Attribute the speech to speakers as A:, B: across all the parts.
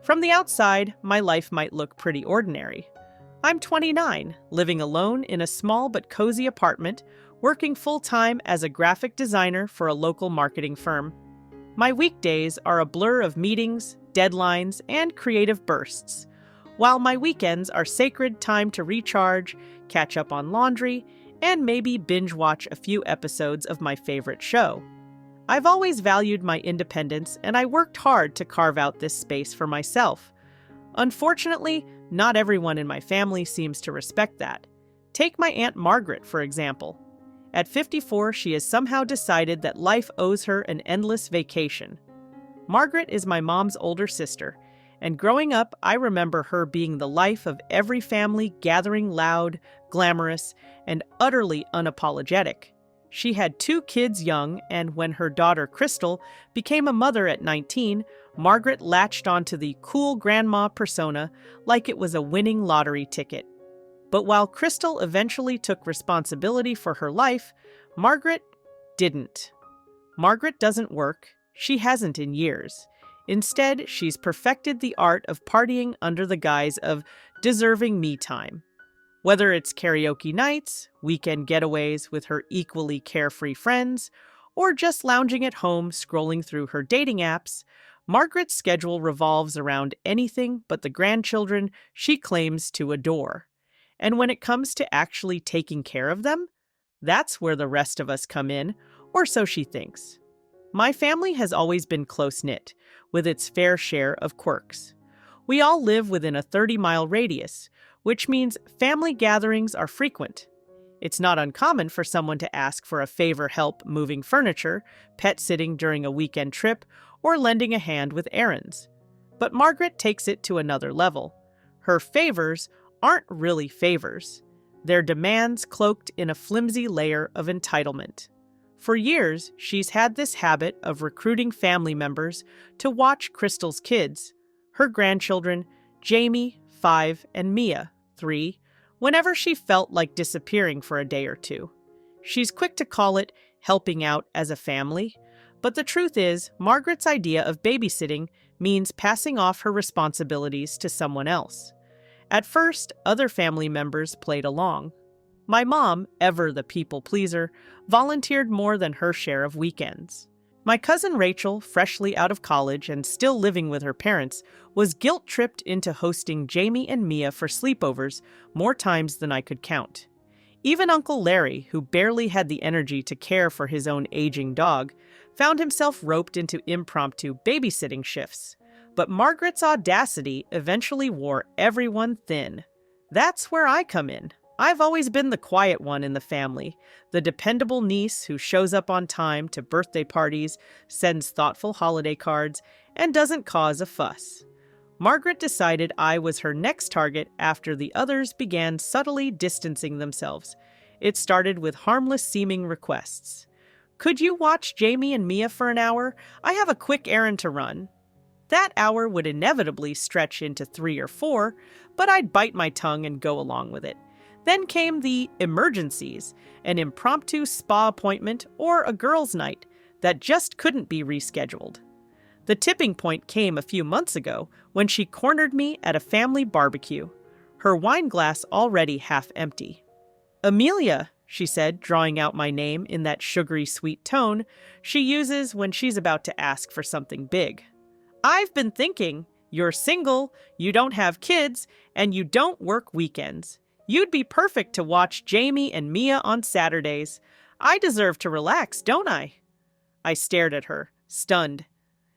A: From the outside, my life might look pretty ordinary. I'm 29, living alone in a small but cozy apartment, working full-time as a graphic designer for a local marketing firm. My weekdays are a blur of meetings, deadlines, and creative bursts, while my weekends are sacred time to recharge, catch up on laundry, and maybe binge-watch a few episodes of my favorite show. I've always valued my independence, and I worked hard to carve out this space for myself. Unfortunately, not everyone in my family seems to respect that. Take my Aunt Margaret, for example. At 54, she has somehow decided that life owes her an endless vacation. Margaret is my mom's older sister, and growing up, I remember her being the life of every family, gathering loud, glamorous, and utterly unapologetic. She had 2 kids young, and when her daughter Crystal became a mother at 19, Margaret latched onto the cool grandma persona like it was a winning lottery ticket. But while Crystal eventually took responsibility for her life, Margaret didn't. Margaret doesn't work. She hasn't in years. Instead, she's perfected the art of partying under the guise of deserving me time. Whether it's karaoke nights, weekend getaways with her equally carefree friends, or just lounging at home scrolling through her dating apps, Margaret's schedule revolves around anything but the grandchildren she claims to adore. And when it comes to actually taking care of them, that's where the rest of us come in, or so she thinks. My family has always been close-knit, with its fair share of quirks. We all live within a 30-mile radius, which means family gatherings are frequent. It's not uncommon for someone to ask for a favor help moving furniture, pet sitting during a weekend trip, or lending a hand with errands. But Margaret takes it to another level. Her favors aren't really favors. They're demands cloaked in a flimsy layer of entitlement. For years, she's had this habit of recruiting family members to watch Crystal's kids, her grandchildren, Jamie, 5, and Mia, 3, whenever she felt like disappearing for a day or two. She's quick to call it helping out as a family, but the truth is, Margaret's idea of babysitting means passing off her responsibilities to someone else. At first, other family members played along. My mom, ever the people pleaser, volunteered more than her share of weekends. My cousin Rachel, freshly out of college and still living with her parents, was guilt-tripped into hosting Jamie and Mia for sleepovers more times than I could count. Even Uncle Larry, who barely had the energy to care for his own aging dog, found himself roped into impromptu babysitting shifts. But Margaret's audacity eventually wore everyone thin. That's where I come in. I've always been the quiet one in the family, the dependable niece who shows up on time to birthday parties, sends thoughtful holiday cards, and doesn't cause a fuss. Margaret decided I was her next target after the others began subtly distancing themselves. It started with harmless-seeming requests. "Could you watch Jamie and Mia for an hour? I have a quick errand to run." That hour would inevitably stretch into 3 or 4, but I'd bite my tongue and go along with it. Then came the emergencies, an impromptu spa appointment or a girls' night that just couldn't be rescheduled. The tipping point came a few months ago when she cornered me at a family barbecue, her wine glass already half empty. "Amelia," she said, drawing out my name in that sugary sweet tone she uses when she's about to ask for something big. "I've been thinking, you're single, you don't have kids, and you don't work weekends. You'd be perfect to watch Jamie and Mia on Saturdays. I deserve to relax, don't I?" I stared at her, stunned.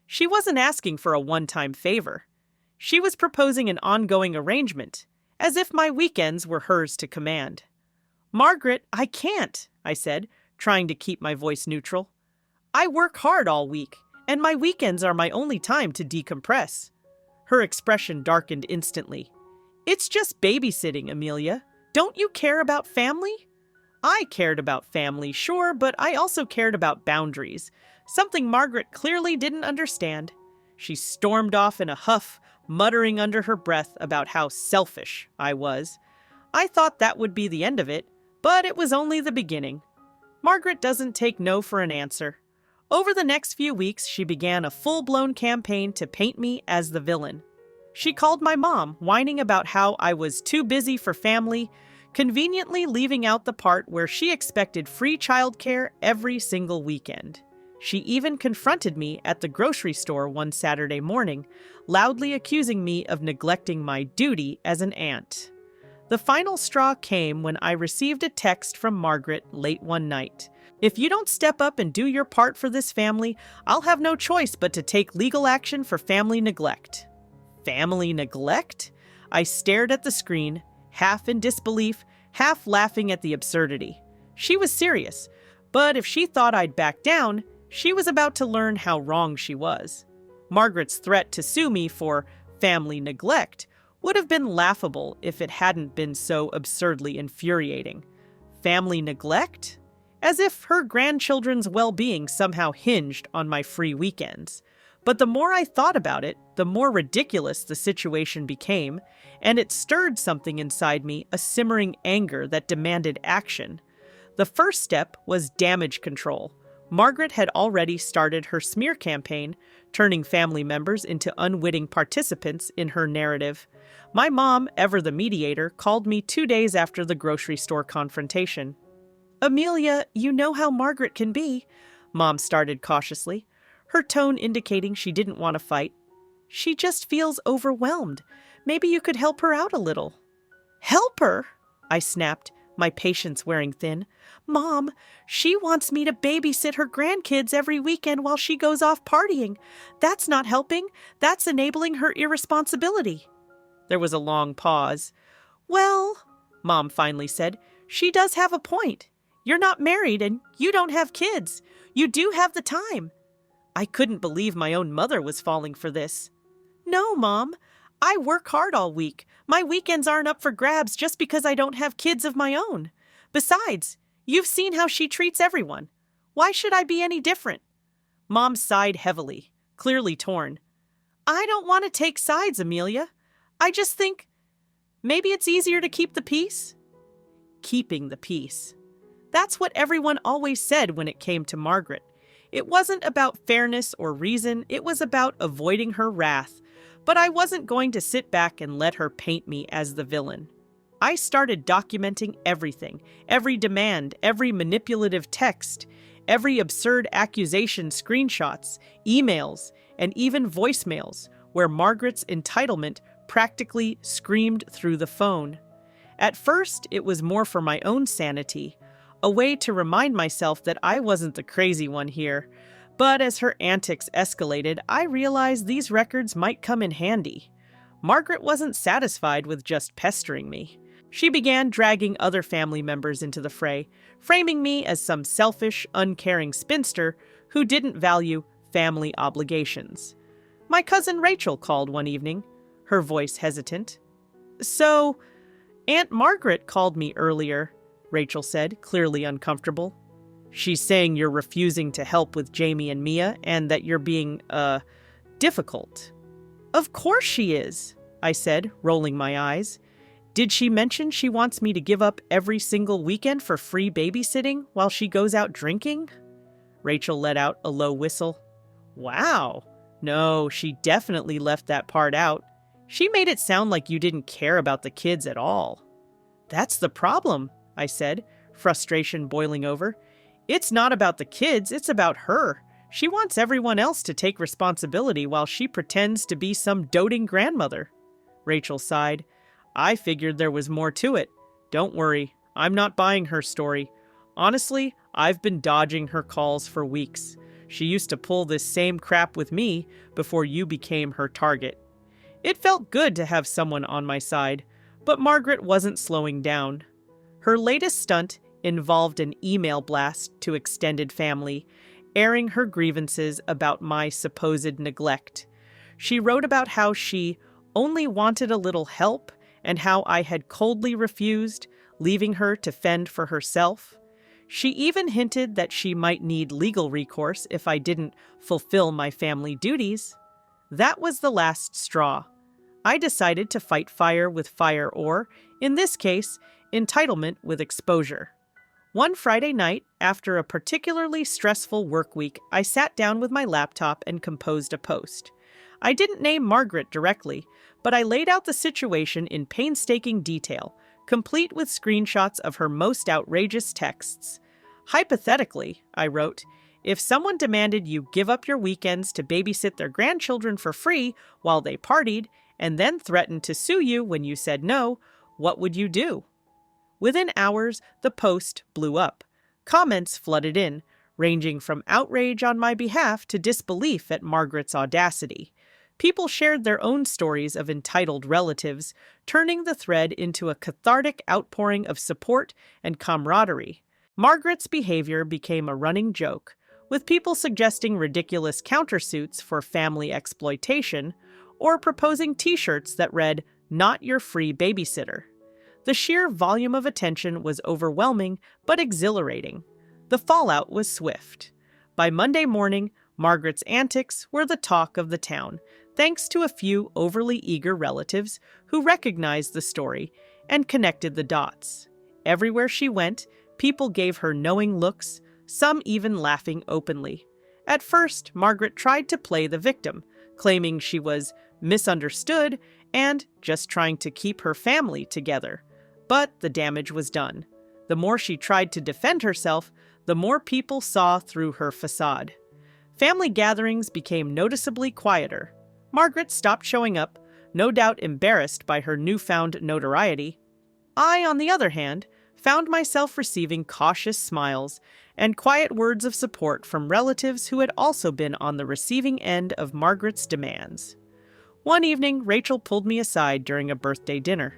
A: She wasn't asking for a one-time favor. She was proposing an ongoing arrangement, as if my weekends were hers to command. "Margaret, I can't," I said, trying to keep my voice neutral. "I work hard all week, and my weekends are my only time to decompress." Her expression darkened instantly. "It's just babysitting, Amelia. Don't you care about family?" I cared about family, sure, but I also cared about boundaries, something Margaret clearly didn't understand. She stormed off in a huff, muttering under her breath about how selfish I was. I thought that would be the end of it, but it was only the beginning. Margaret doesn't take no for an answer. Over the next few weeks, she began a full-blown campaign to paint me as the villain. She called my mom, whining about how I was too busy for family, conveniently leaving out the part where she expected free childcare every single weekend. She even confronted me at the grocery store one Saturday morning, loudly accusing me of neglecting my duty as an aunt. The final straw came when I received a text from Margaret late one night. "If you don't step up and do your part for this family, I'll have no choice but to take legal action for family neglect." Family neglect? I stared at the screen, half in disbelief, half laughing at the absurdity. She was serious, but if she thought I'd back down, she was about to learn how wrong she was. Margaret's threat to sue me for family neglect would have been laughable if it hadn't been so absurdly infuriating. Family neglect? As if her grandchildren's well-being somehow hinged on my free weekends. But the more I thought about it, the more ridiculous the situation became, and it stirred something inside me, a simmering anger that demanded action. The first step was damage control. Margaret had already started her smear campaign, turning family members into unwitting participants in her narrative. My mom, ever the mediator, called me 2 days after the grocery store confrontation. "Amelia, you know how Margaret can be," Mom started cautiously, her tone indicating she didn't want to fight. "She just feels overwhelmed. Maybe you could help her out a little." "Help her?" I snapped, my patience wearing thin. "Mom, she wants me to babysit her grandkids every weekend while she goes off partying. That's not helping. That's enabling her irresponsibility." There was a long pause. "Well," Mom finally said, "she does have a point. You're not married and you don't have kids. You do have the time." I couldn't believe my own mother was falling for this. "No, Mom. I work hard all week. My weekends aren't up for grabs just because I don't have kids of my own. Besides, you've seen how she treats everyone. Why should I be any different?" Mom sighed heavily, clearly torn. "I don't want to take sides, Amelia. I just think maybe it's easier to keep the peace." Keeping the peace. That's what everyone always said when it came to Margaret. It wasn't about fairness or reason, it was about avoiding her wrath. But I wasn't going to sit back and let her paint me as the villain. I started documenting everything, every demand, every manipulative text, every absurd accusation, screenshots, emails, and even voicemails where Margaret's entitlement practically screamed through the phone. At first, it was more for my own sanity, a way to remind myself that I wasn't the crazy one here. But as her antics escalated, I realized these records might come in handy. Margaret wasn't satisfied with just pestering me. She began dragging other family members into the fray, framing me as some selfish, uncaring spinster who didn't value family obligations. My cousin Rachel called one evening, her voice hesitant. "So, Aunt Margaret called me earlier," Rachel said, clearly uncomfortable. "She's saying you're refusing to help with Jamie and Mia and that you're being, difficult." "Of course she is," I said, rolling my eyes. "Did she mention she wants me to give up every single weekend for free babysitting while she goes out drinking?" Rachel let out a low whistle. "Wow. No, she definitely left that part out. She made it sound like you didn't care about the kids at all." "That's the problem," I said, frustration boiling over. "It's not about the kids, it's about her. She wants everyone else to take responsibility while she pretends to be some doting grandmother." Rachel sighed. "I figured there was more to it. Don't worry, I'm not buying her story. Honestly, I've been dodging her calls for weeks. She used to pull this same crap with me before you became her target." It felt good to have someone on my side, but Margaret wasn't slowing down. Her latest stunt involved an email blast to extended family, airing her grievances about my supposed neglect. She wrote about how she only wanted a little help and how I had coldly refused, leaving her to fend for herself. She even hinted that she might need legal recourse if I didn't fulfill my family duties. That was the last straw. I decided to fight fire with fire or, in this case, entitlement with exposure. One Friday night, after a particularly stressful work week, I sat down with my laptop and composed a post. I didn't name Margaret directly, but I laid out the situation in painstaking detail, complete with screenshots of her most outrageous texts. Hypothetically, I wrote, if someone demanded you give up your weekends to babysit their grandchildren for free while they partied, and then threatened to sue you when you said no, what would you do? Within hours, the post blew up. Comments flooded in, ranging from outrage on my behalf to disbelief at Margaret's audacity. People shared their own stories of entitled relatives, turning the thread into a cathartic outpouring of support and camaraderie. Margaret's behavior became a running joke, with people suggesting ridiculous countersuits for family exploitation or proposing t-shirts that read, "Not your free babysitter." The sheer volume of attention was overwhelming but exhilarating. The fallout was swift. By Monday morning, Margaret's antics were the talk of the town, thanks to a few overly eager relatives who recognized the story and connected the dots. Everywhere she went, people gave her knowing looks, some even laughing openly. At first, Margaret tried to play the victim, claiming she was misunderstood and just trying to keep her family together. But the damage was done. The more she tried to defend herself, the more people saw through her facade. Family gatherings became noticeably quieter. Margaret stopped showing up, no doubt embarrassed by her newfound notoriety. I, on the other hand, found myself receiving cautious smiles and quiet words of support from relatives who had also been on the receiving end of Margaret's demands. One evening, Rachel pulled me aside during a birthday dinner.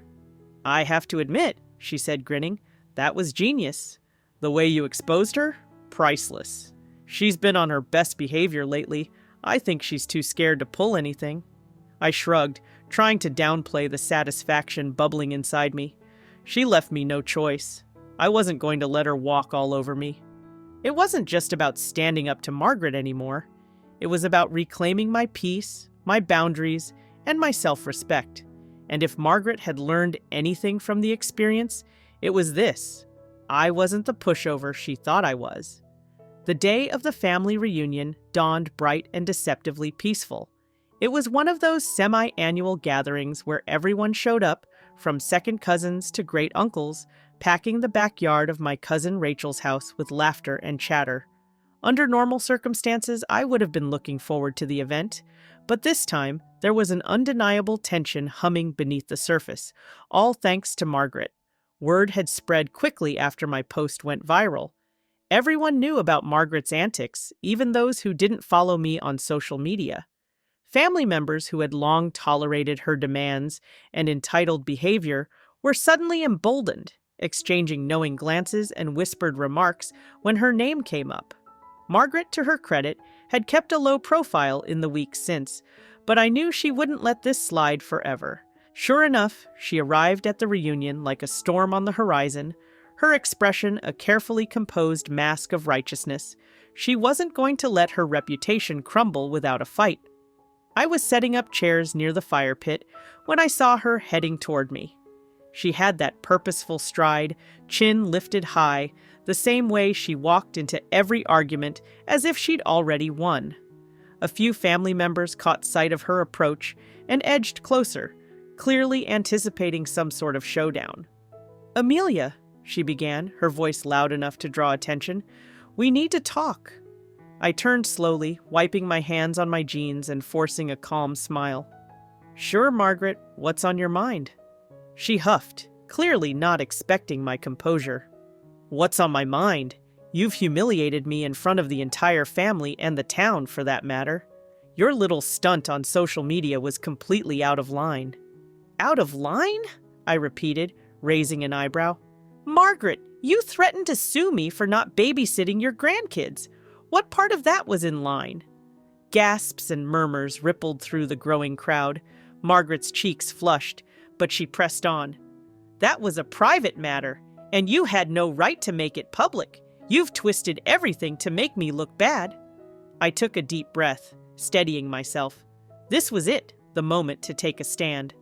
A: "I have to admit," she said, grinning, "that was genius. The way you exposed her? Priceless. She's been on her best behavior lately. I think she's too scared to pull anything." I shrugged, trying to downplay the satisfaction bubbling inside me. She left me no choice. I wasn't going to let her walk all over me. It wasn't just about standing up to Margaret anymore. It was about reclaiming my peace, my boundaries, and my self-respect. And if Margaret had learned anything from the experience, it was this: I wasn't the pushover she thought I was. The day of the family reunion dawned bright and deceptively peaceful. It was one of those semi-annual gatherings where everyone showed up, from second cousins to great uncles, packing the backyard of my cousin Rachel's house with laughter and chatter. Under normal circumstances, I would have been looking forward to the event, but this time there was an undeniable tension humming beneath the surface, all thanks to Margaret. Word had spread quickly after my post went viral. Everyone knew about Margaret's antics, even those who didn't follow me on social media. Family members who had long tolerated her demands and entitled behavior were suddenly emboldened, exchanging knowing glances and whispered remarks when her name came up. Margaret, to her credit, had kept a low profile in the weeks since, but I knew she wouldn't let this slide forever. Sure enough, she arrived at the reunion like a storm on the horizon, her expression a carefully composed mask of righteousness. She wasn't going to let her reputation crumble without a fight. I was setting up chairs near the fire pit when I saw her heading toward me. She had that purposeful stride, chin lifted high, the same way she walked into every argument as if she'd already won. A few family members caught sight of her approach and edged closer, clearly anticipating some sort of showdown. "Amelia," she began, her voice loud enough to draw attention, "we need to talk." I turned slowly, wiping my hands on my jeans and forcing a calm smile. "Sure, Margaret, what's on your mind?" She huffed, clearly not expecting my composure. "What's on my mind? You've humiliated me in front of the entire family and the town, for that matter. Your little stunt on social media was completely out of line." "Out of line?" I repeated, raising an eyebrow. "Margaret, you threatened to sue me for not babysitting your grandkids. What part of that was in line?" Gasps and murmurs rippled through the growing crowd. Margaret's cheeks flushed, but she pressed on. "That was a private matter, and you had no right to make it public. You've twisted everything to make me look bad." I took a deep breath, steadying myself. This was it, the moment to take a stand.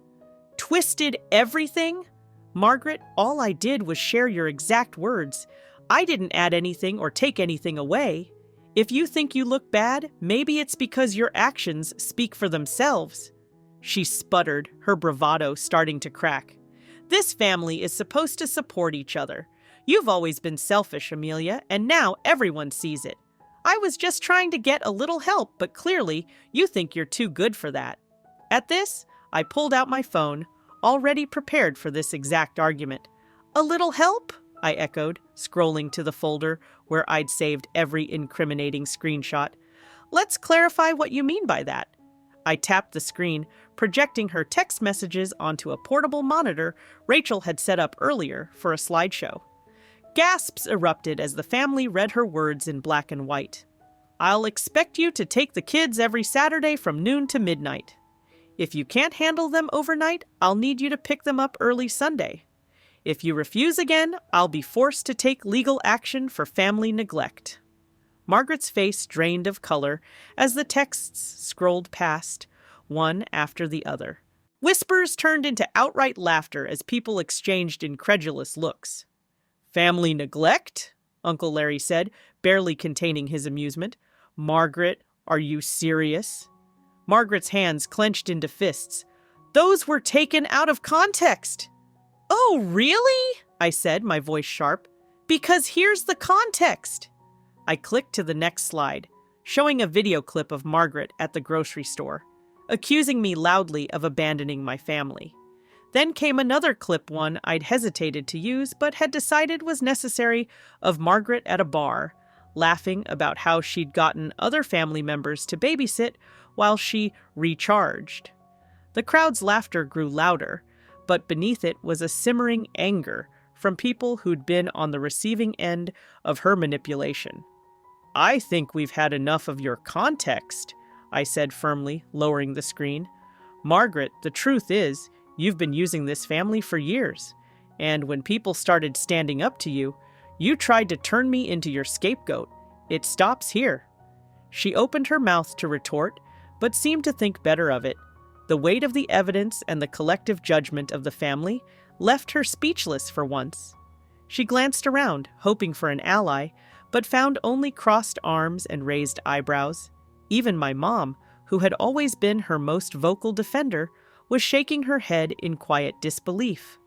A: "Twisted everything?" "Margaret, all I did was share your exact words. I didn't add anything or take anything away. If you think you look bad, maybe it's because your actions speak for themselves. She sputtered, her bravado starting to crack. This family is supposed to support each other. You've always been selfish, Amelia, and now everyone sees it. I was just trying to get a little help, but clearly you think you're too good for that. At this, I pulled out my phone, already prepared for this exact argument. A little help? I echoed, scrolling to the folder where I'd saved every incriminating screenshot. Let's clarify what you mean by that. I tapped the screen, projecting her text messages onto a portable monitor Rachel had set up earlier for a slideshow. Gasps erupted as the family read her words in black and white. I'll expect you to take the kids every Saturday from noon to midnight. If you can't handle them overnight, I'll need you to pick them up early Sunday. If you refuse again, I'll be forced to take legal action for family neglect. Margaret's face drained of color as the texts scrolled past, one after the other. Whispers turned into outright laughter as people exchanged incredulous looks. Family neglect? Uncle Larry said, barely containing his amusement. Margaret, are you serious? Margaret's hands clenched into fists. Those were taken out of context. Oh, really? I said, my voice sharp. Because here's the context. I clicked to the next slide, showing a video clip of Margaret at the grocery store, accusing me loudly of abandoning my family. Then came another clip, one I'd hesitated to use but had decided was necessary, of Margaret at a bar, laughing about how she'd gotten other family members to babysit while she recharged. The crowd's laughter grew louder, but beneath it was a simmering anger from people who'd been on the receiving end of her manipulation. I think we've had enough of your context, I said firmly, lowering the screen. Margaret, the truth is, you've been using this family for years, and when people started standing up to you, you tried to turn me into your scapegoat. It stops here. She opened her mouth to retort, but seemed to think better of it. The weight of the evidence and the collective judgment of the family left her speechless for once. She glanced around, hoping for an ally, but found only crossed arms and raised eyebrows. Even my mom, who had always been her most vocal defender, was shaking her head in quiet disbelief.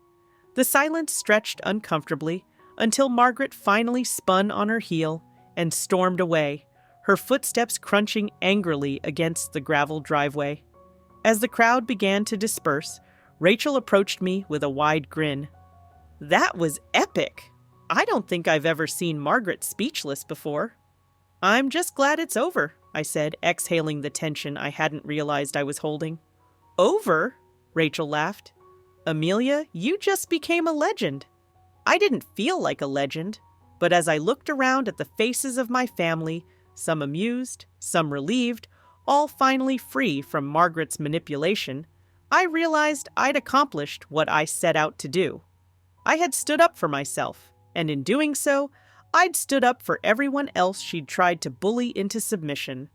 A: The silence stretched uncomfortably until Margaret finally spun on her heel and stormed away, her footsteps crunching angrily against the gravel driveway. As the crowd began to disperse, Rachel approached me with a wide grin. That was epic! I don't think I've ever seen Margaret speechless before. I'm just glad it's over, I said, exhaling the tension I hadn't realized I was holding. Over? Rachel laughed. Amelia, you just became a legend. I didn't feel like a legend, but as I looked around at the faces of my family, some amused, some relieved, all finally free from Margaret's manipulation, I realized I'd accomplished what I set out to do. I had stood up for myself, and in doing so, I'd stood up for everyone else she'd tried to bully into submission.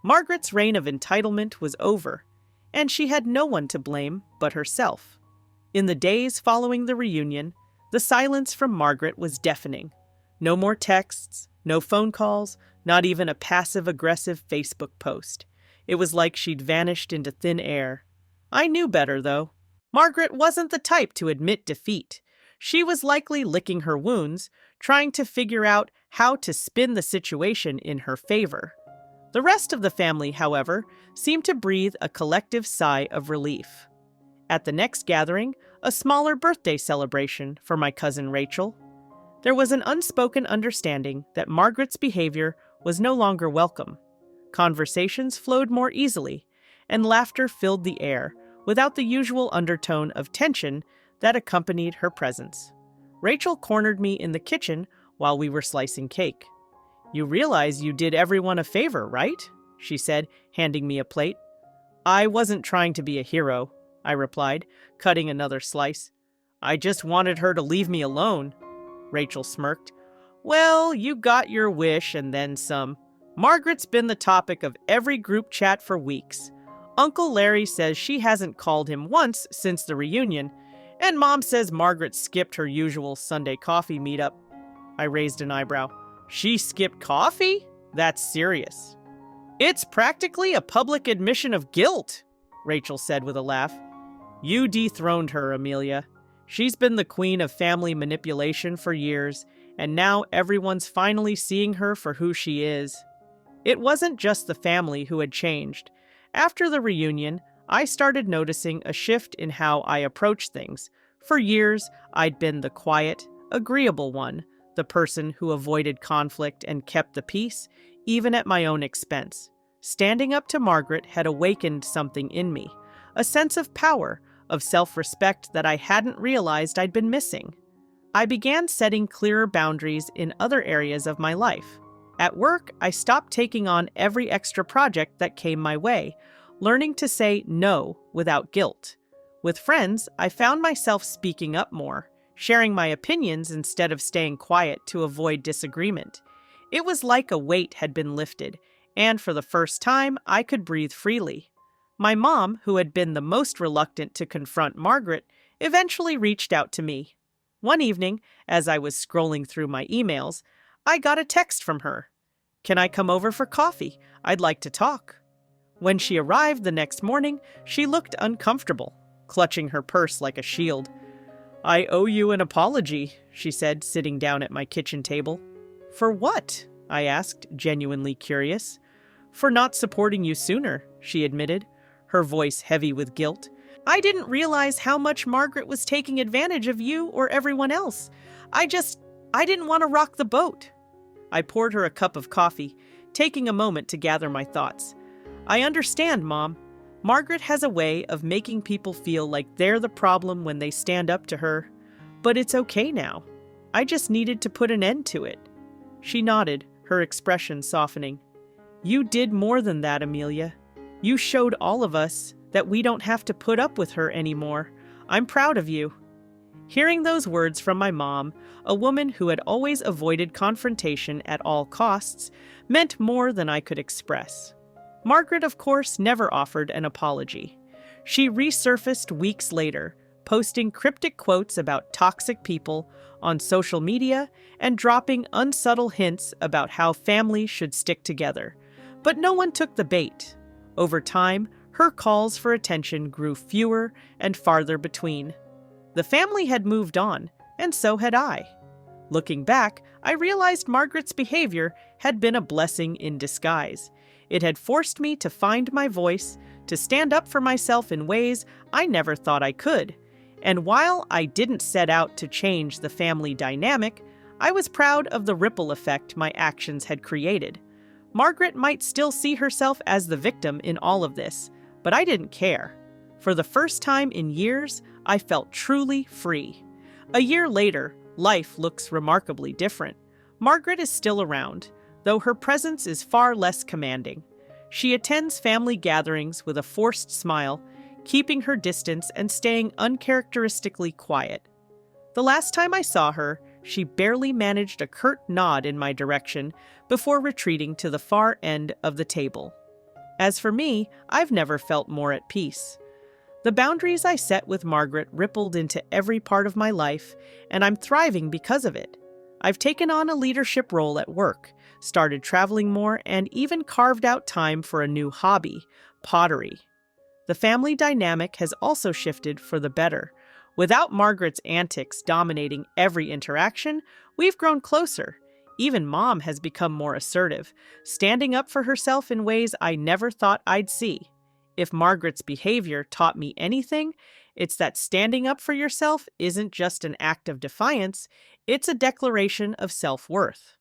A: Margaret's reign of entitlement was over, and she had no one to blame but herself. In the days following the reunion, the silence from Margaret was deafening. No more texts, no phone calls, not even a passive-aggressive Facebook post. It was like she'd vanished into thin air. I knew better, though. Margaret wasn't the type to admit defeat. She was likely licking her wounds, trying to figure out how to spin the situation in her favor. The rest of the family, however, seemed to breathe a collective sigh of relief. At the next gathering, a smaller birthday celebration for my cousin Rachel, there was an unspoken understanding that Margaret's behavior was no longer welcome. Conversations flowed more easily, and laughter filled the air, without the usual undertone of tension that accompanied her presence. Rachel cornered me in the kitchen while we were slicing cake. You realize you did everyone a favor, right? She said, handing me a plate. I wasn't trying to be a hero, I replied, cutting another slice. I just wanted her to leave me alone. Rachel smirked. Well, you got your wish and then some. Margaret's been the topic of every group chat for weeks. Uncle Larry says she hasn't called him once since the reunion, and Mom says Margaret skipped her usual Sunday coffee meetup. I raised an eyebrow. She skipped coffee? That's serious. It's practically a public admission of guilt, Rachel said with a laugh. You dethroned her, Amelia. She's been the queen of family manipulation for years, and now everyone's finally seeing her for who she is. It wasn't just the family who had changed. After the reunion, I started noticing a shift in how I approached things. For years, I'd been the quiet, agreeable one, the person who avoided conflict and kept the peace, even at my own expense. Standing up to Margaret had awakened something in me, a sense of power, of self-respect that I hadn't realized I'd been missing. I began setting clearer boundaries in other areas of my life. At work, I stopped taking on every extra project that came my way, learning to say no without guilt. With friends, I found myself speaking up more, sharing my opinions instead of staying quiet to avoid disagreement. It was like a weight had been lifted, and for the first time, I could breathe freely. My mom, who had been the most reluctant to confront Margaret, eventually reached out to me. One evening, as I was scrolling through my emails, I got a text from her. "Can I come over for coffee? I'd like to talk." When she arrived the next morning, she looked uncomfortable, clutching her purse like a shield. "I owe you an apology," she said, sitting down at my kitchen table. "For what?" I asked, genuinely curious. "For not supporting you sooner," she admitted, her voice heavy with guilt. "I didn't realize how much Margaret was taking advantage of you or everyone else. I didn't want to rock the boat." I poured her a cup of coffee, taking a moment to gather my thoughts. "I understand, Mom. Margaret has a way of making people feel like they're the problem when they stand up to her. But it's okay now. I just needed to put an end to it." She nodded, her expression softening. "You did more than that, Amelia. You showed all of us that we don't have to put up with her anymore. I'm proud of you." Hearing those words from my mom, a woman who had always avoided confrontation at all costs, meant more than I could express. Margaret, of course, never offered an apology. She resurfaced weeks later, posting cryptic quotes about toxic people on social media and dropping unsubtle hints about how families should stick together. But no one took the bait. Over time, her calls for attention grew fewer and farther between. The family had moved on, and so had I. Looking back, I realized Margaret's behavior had been a blessing in disguise. It had forced me to find my voice, to stand up for myself in ways I never thought I could. And while I didn't set out to change the family dynamic, I was proud of the ripple effect my actions had created. Margaret might still see herself as the victim in all of this, but I didn't care. For the first time in years, I felt truly free. A year later, life looks remarkably different. Margaret is still around, though her presence is far less commanding. She attends family gatherings with a forced smile, keeping her distance and staying uncharacteristically quiet. The last time I saw her, she barely managed a curt nod in my direction before retreating to the far end of the table. As for me, I've never felt more at peace. The boundaries I set with Margaret rippled into every part of my life, and I'm thriving because of it. I've taken on a leadership role at work, started traveling more, and even carved out time for a new hobby, pottery. The family dynamic has also shifted for the better. Without Margaret's antics dominating every interaction, we've grown closer. Even Mom has become more assertive, standing up for herself in ways I never thought I'd see. If Margaret's behavior taught me anything, it's that standing up for yourself isn't just an act of defiance, it's a declaration of self-worth.